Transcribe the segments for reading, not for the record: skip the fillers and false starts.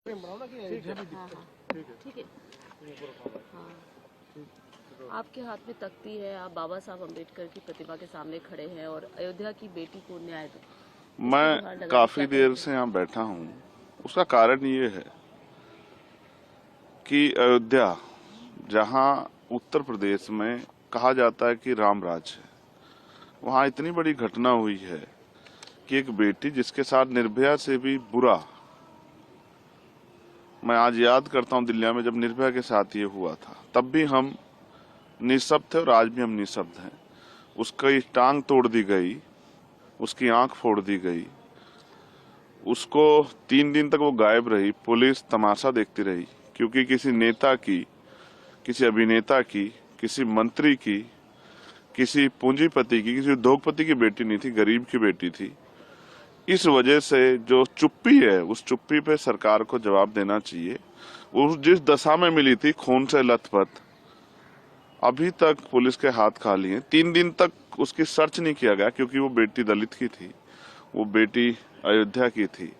ठीक है। हाँ, आपके हाथ में तख्ती है, आप बाबा साहब अम्बेडकर की प्रतिमा के सामने खड़े हैं और अयोध्या की बेटी को न्याय दो। मैं काफी देर से यहाँ बैठा हूँ। उसका कारण ये है कि अयोध्या, जहाँ उत्तर प्रदेश में कहा जाता है कि राम राज है, वहाँ इतनी बड़ी घटना हुई है कि एक बेटी जिसके साथ निर्भया से भी बुरा, मैं आज याद करता हूँ दिल्ली में जब निर्भया के साथ ये हुआ था, तब भी हम निःशब्द थे और आज भी हम निःशब्द हैं। उसकी टांग तोड़ दी गई, उसकी आंख फोड़ दी गई, उसको 3 दिन तक वो गायब रही, पुलिस तमाशा देखती रही, क्योंकि किसी नेता की, किसी अभिनेता की, किसी मंत्री की, किसी पूंजीपति की, किसी उद्योगपति की बेटी नहीं थी, गरीब की बेटी थी। इस वजह से जो चुप्पी है, उस चुप्पी पे सरकार को जवाब देना चाहिए। वो जिस दशा में मिली थी, खून से लथपथ, अभी तक पुलिस के हाथ खाली हैं। 3 दिन तक उसकी सर्च नहीं किया गया क्योंकि वो बेटी दलित की थी, वो बेटी अयोध्या की थी।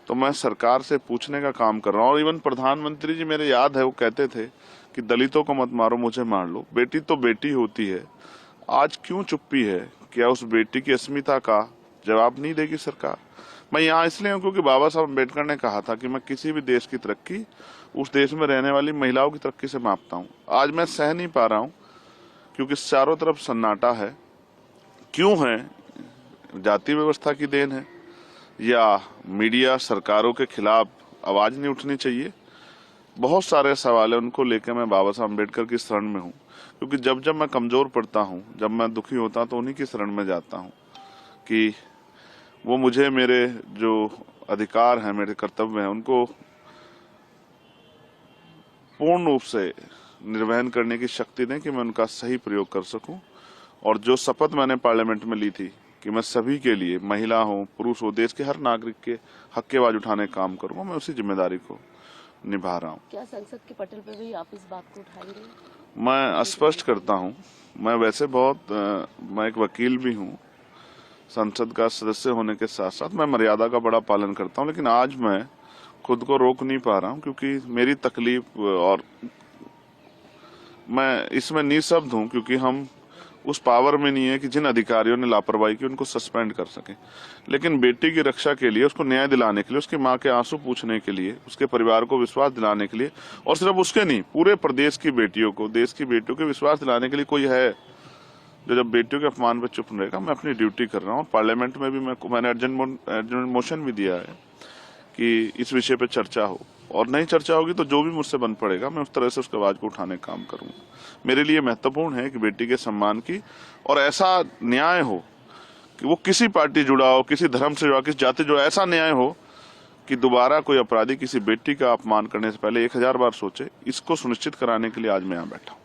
तो मैं सरकार से पूछने का काम कर रहा हूँ। और इवन प्रधानमंत्री जी, मेरे याद है, वो कहते थे कि दलितों को मत मारो, मुझे मार लो। बेटी तो बेटी होती है। आज क्यों चुप्पी है? क्या उस बेटी की अस्मिता का जवाब नहीं देगी सरकार? मैं यहाँ इसलिए हूँ क्योंकि बाबा साहब अम्बेडकर ने कहा था कि मैं किसी भी देश की तरक्की उस देश में रहने वाली महिलाओं की तरक्की से मापता हूँ। आज मैं सह नहीं पा रहा हूँ क्योंकि चारों तरफ सन्नाटा है। क्यों है? जाति व्यवस्था की देन है या मीडिया सरकारों के खिलाफ आवाज नहीं उठनी चाहिए? बहुत सारे सवाल है, उनको लेकर मैं बाबा साहब अम्बेडकर की शरण में हूँ, क्योंकि जब जब मैं कमजोर पड़ता हूँ, जब मैं दुखी होता हूँ, तो उन्हीं की शरण में जाता हूँ कि वो मुझे मेरे जो अधिकार हैं, मेरे कर्तव्य हैं, उनको पूर्ण रूप से निर्वहन करने की शक्ति दें कि मैं उनका सही प्रयोग कर सकूं। और जो शपथ मैंने पार्लियामेंट में ली थी कि मैं सभी के लिए, महिला हो, पुरुष हो, देश के हर नागरिक के हक की आवाज उठाने का काम करूंगा, मैं उसी जिम्मेदारी को निभा रहा हूँ। क्या संसद के पटल पर भी आप इस बात को उठाएंगे? मैं स्पष्ट करता हूँ, मैं वैसे मैं एक वकील भी हूँ, संसद का सदस्य होने के साथ साथ मैं मर्यादा का बड़ा पालन करता हूँ, लेकिन आज मैं खुद को रोक नहीं पा रहा हूँ क्योंकि मेरी तकलीफ, और मैं इसमें निःशब्द हूँ क्योंकि हम उस पावर में नहीं है कि जिन अधिकारियों ने लापरवाही की उनको सस्पेंड कर सके। लेकिन बेटी की रक्षा के लिए, उसको न्याय दिलाने के लिए, उसकी माँ के आंसू पूछने के लिए, उसके परिवार को विश्वास दिलाने के लिए, और सिर्फ उसके नहीं, पूरे प्रदेश की बेटियों को, देश की बेटियों को विश्वास दिलाने के लिए कोई है जो जब बेटियों के अपमान पर चुप रहेगा। मैं अपनी ड्यूटी कर रहा हूँ। पार्लियामेंट में भी मैंने अर्जेंट मोशन भी दिया है कि इस विषय पे चर्चा हो, और नहीं चर्चा होगी तो जो भी मुझसे बन पड़ेगा मैं उस तरह से उसकी आवाज को उठाने का काम करूंगा। मेरे लिए महत्वपूर्ण है कि बेटी के सम्मान की, और ऐसा न्याय हो कि वो किसी पार्टी जुड़ा हो, किसी धर्म से जुड़ा, किसी जाति जुड़ा, ऐसा न्याय हो कि दोबारा कोई अपराधी किसी बेटी का अपमान करने से पहले 1000 बार सोचे। इसको सुनिश्चित कराने के लिए आज मैं यहाँ बैठा हूँ।